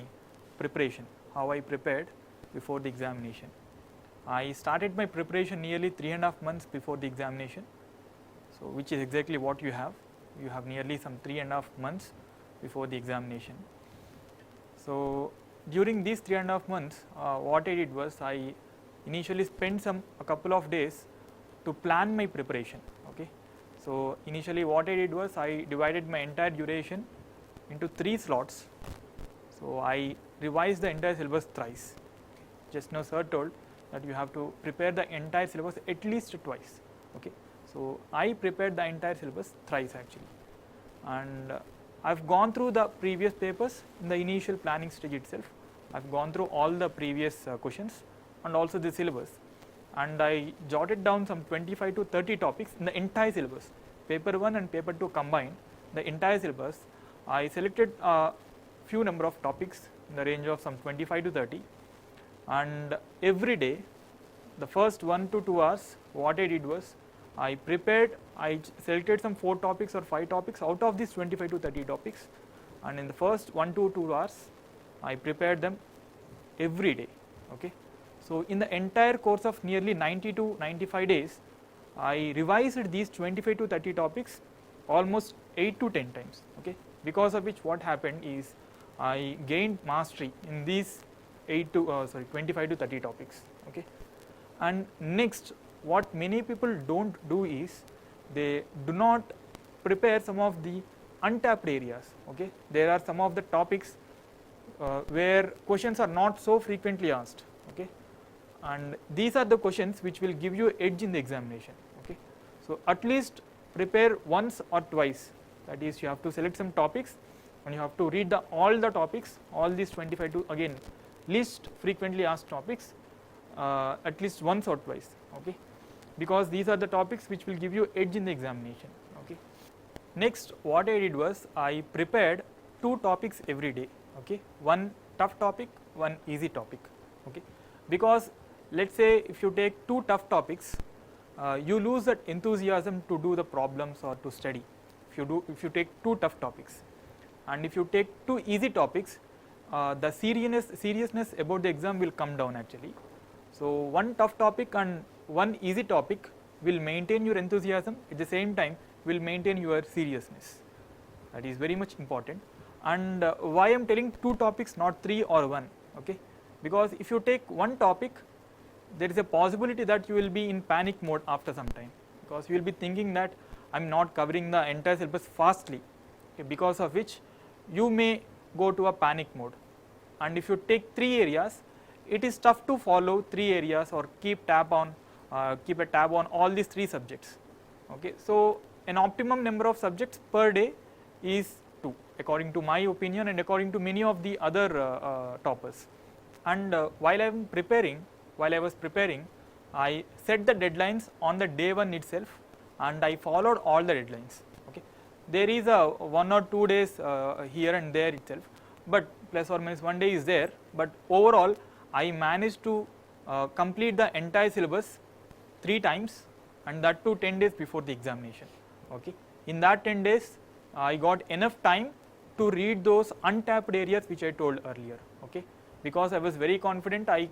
preparation, how I prepared before the examination. I started my preparation nearly 3.5 months before the examination, so which is exactly what you have. You have nearly some 3.5 months before the examination. So during these 3.5 months, what I did was I initially spent a couple of days to plan my preparation. Okay, So initially what I did was I divided my entire duration into 3 slots. So I revised the entire syllabus thrice. Just now sir told that you have to prepare the entire syllabus at least twice. Okay. So I prepared the entire syllabus thrice actually, and I've gone through the previous papers in the initial planning stage itself. I've gone through all the previous questions and also the syllabus, and I jotted down some 25 to 30 topics in the entire syllabus, paper 1 and paper 2 combined, the entire syllabus. I selected a few number of topics in the range of some 25 to 30, and every day the first 1 to 2 hours what I did was I selected some 4 topics or 5 topics out of these 25 to 30 topics, and in the first 1 to 2 hours I prepared them every day. Okay. So in the entire course of nearly 90 to 95 days, I revised these 25 to 30 topics almost 8 to 10 times. Okay. Because of which what happened is I gained mastery in these 25 to 30 topics. Okay. And next, what many people don't do is they do not prepare some of the untapped areas. Okay. There are some of the topics where questions are not so frequently asked. Okay. And these are the questions which will give you edge in the examination. Okay. So at least prepare once or twice, that is you have to select some topics and you have to read all the topics, all these 25 to again least frequently asked topics at least once or twice. Okay. Because these are the topics which will give you edge in the examination. Okay. Next what I did was I prepared 2 topics every day. Okay. One tough topic, one easy topic. Okay. Because let's say if you take 2 tough topics, you lose that enthusiasm to do the problems or to study. If you take 2 tough topics, and if you take 2 easy topics, the seriousness about the exam will come down actually. So one tough topic and one easy topic will maintain your enthusiasm, at the same time will maintain your seriousness. That is very much important. And why I am telling 2 topics, not 3 or 1, okay? Because if you take one topic, there is a possibility that you will be in panic mode after some time, because you will be thinking that I am not covering the entire syllabus fastly, okay, because of which you may go to a panic mode. And if you take 3 areas, it is tough to follow 3 areas or keep a tab on all these 3 subjects. Okay. So an optimum number of subjects per day is 2, according to my opinion and according to many of the other toppers. And while I was preparing, I set the deadlines on the day 1 itself, and I followed all the deadlines. Okay. There is a 1 or 2 days here and there itself, but plus or minus 1 day is there, but overall I managed to complete the entire syllabus 3 times, and that too 10 days before the examination. Okay. In that 10 days I got enough time to read those untapped areas which I told earlier. Okay. Because I was very confident, I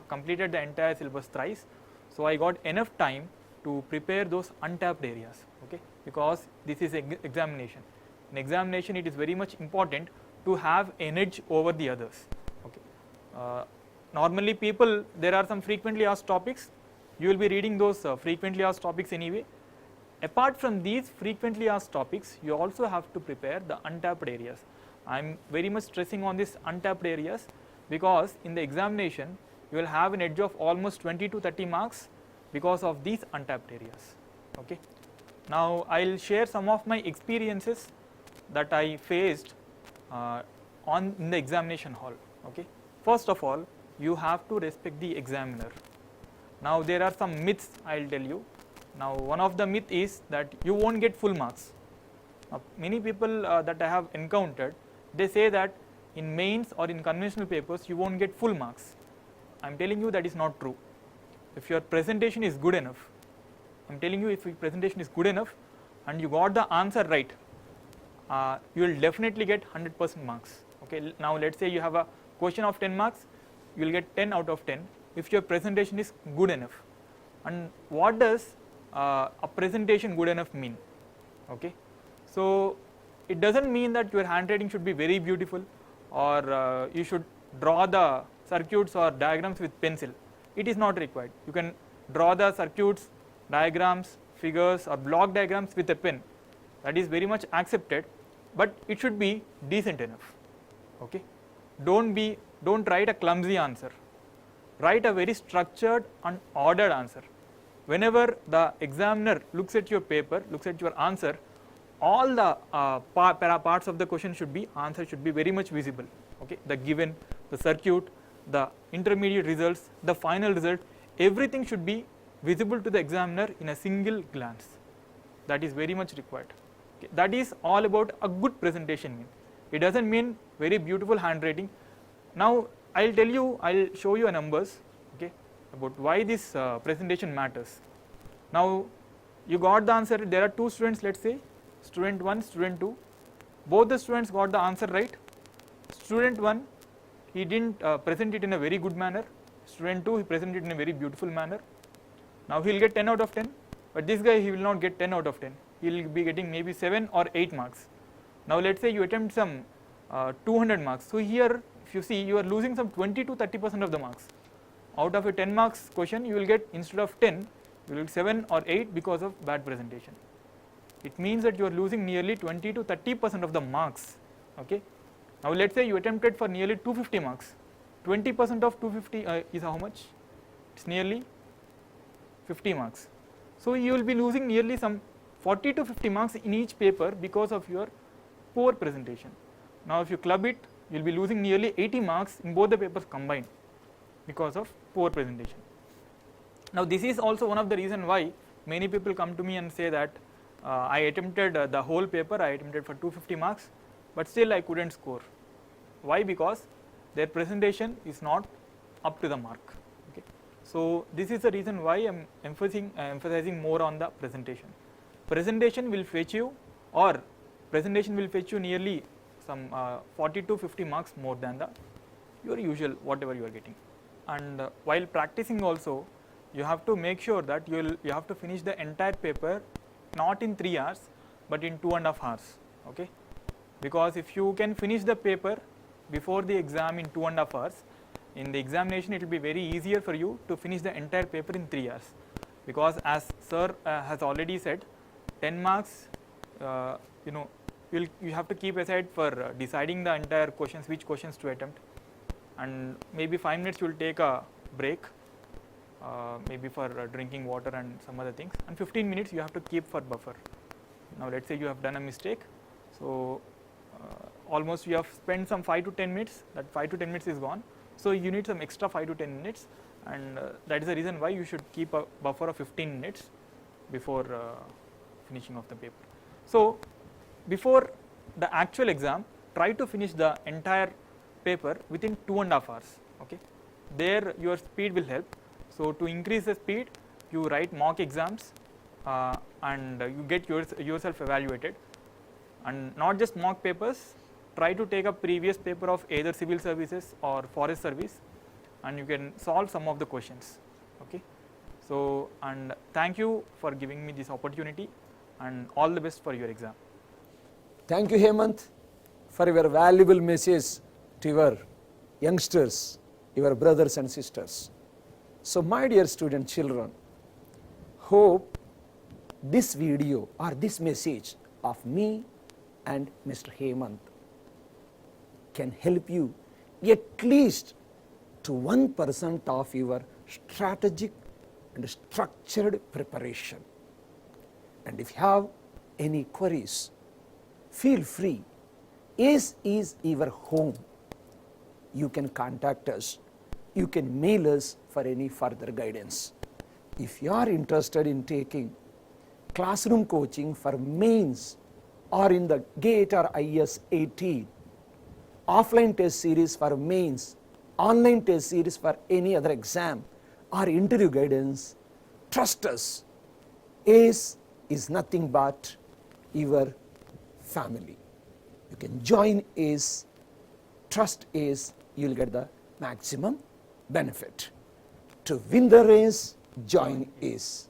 completed the entire syllabus thrice, so I got enough time to prepare those untapped areas. Okay. Because this is an examination. In examination it is very much important to have an edge over the others. Okay. Normally people, there are some frequently asked topics, you will be reading those frequently asked topics anyway. Apart from these frequently asked topics, you also have to prepare the untapped areas. I am very much stressing on this untapped areas, because in the examination you will have an edge of almost 20 to 30 marks because of these untapped areas. Okay. Now I will share some of my experiences that I faced in the examination hall. Okay. First of all, you have to respect the examiner. Now there are some myths I will tell you. Now one of the myth is that you won't get full marks. Now, many people that I have encountered, they say that in mains or in conventional papers you won't get full marks. I am telling you that is not true. If your presentation is good enough, I am telling you, if your presentation is good enough and you got the answer right, you will definitely get 100% marks. Okay. Now let us say you have a question of 10 marks, you will get 10 out of 10 if your presentation is good enough. And what does a presentation good enough mean? Okay. So it does not mean that your handwriting should be very beautiful, or you should draw the circuits or diagrams with pencil. It is not required. You can draw the circuits, diagrams, figures or block diagrams with a pen, that is very much accepted, but it should be decent enough. Okay, don't write a clumsy answer, write a very structured and ordered answer. Whenever the examiner looks at your paper, looks at your answer, all the parts of the question answer should be very much visible. Okay, the given, the circuit, the intermediate results, the final result, everything should be visible to the examiner in a single glance. That is very much required. Okay, that is all about a good presentation. It doesn't mean very beautiful handwriting. Now I'll show you a numbers, okay, about why this presentation matters. Now you got the answer. There are two students, let's say student 1, student 2. Both the students got the answer right. Student 1, he didn't present it in a very good manner. Student 2, he presented it in a very beautiful manner. Now he will get 10 out of 10, but this guy, he will not get 10 out of 10. He will be getting maybe 7 or 8 marks. Now let's say you attempt some 200 marks. So here, if you see, you are losing some 20 to 30% of the marks. Out of a 10 marks question, you will get, instead of 10, you will get 7 or 8 because of bad presentation. It means that you are losing nearly 20 to 30% of the marks. Okay. Now let's say you attempted for nearly 250 marks. 20% of 250 is how much? It's nearly 50 marks. So you will be losing nearly some 40 to 50 marks in each paper because of your poor presentation. Now if you club it, you will be losing nearly 80 marks in both the papers combined because of poor presentation. Now this is also one of the reasons why many people come to me and say that I attempted the whole paper, I attempted for 250 marks, but still I couldn't score. Why? Because their presentation is not up to the mark. Okay. So this is the reason why I am emphasizing more on the presentation. Presentation will fetch you, nearly some 40 to 50 marks more than your usual whatever you are getting. And while practicing also, you have to make sure that you have to finish the entire paper not in 3 hours but in 2.5 hours. Okay, because if you can finish the paper before the exam in 2.5 hours, in the examination it will be very easier for you to finish the entire paper in 3 hours, because as sir has already said, 10 marks you have to keep aside for deciding the entire questions, which questions to attempt, and maybe 5 minutes you will take a break, maybe for drinking water and some other things, and 15 minutes you have to keep for buffer. Now let's say you have done a mistake, so almost you have spent some 5 to 10 minutes, that 5 to 10 minutes is gone, so you need some extra 5 to 10 minutes, and that is the reason why you should keep a buffer of 15 minutes before finishing of the paper. So before the actual exam, try to finish the entire paper within 2.5 hours. Okay, there your speed will help. So to increase the speed, you write mock exams and you get yourself evaluated, and not just mock papers, try to take a previous paper of either civil services or forest service, and you can solve some of the questions. Okay, so and thank you for giving me this opportunity, and all the best for your exam. Thank you, Hemanth, for your valuable message to your youngsters, your brothers and sisters. So my dear student children, hope this video or this message of me and Mr. Hemanth can help you at least to 1% of your strategic and structured preparation. And if you have any queries, feel free. ESE is your home. You can contact us. You can mail us for any further guidance. If you are interested in taking classroom coaching for mains or in the GATE or IS 18, offline test series for mains, online test series for any other exam or interview guidance, trust us. ESE is nothing but your family. You can join ESE, trust ESE, you will get the maximum benefit. To win the race, join ESE.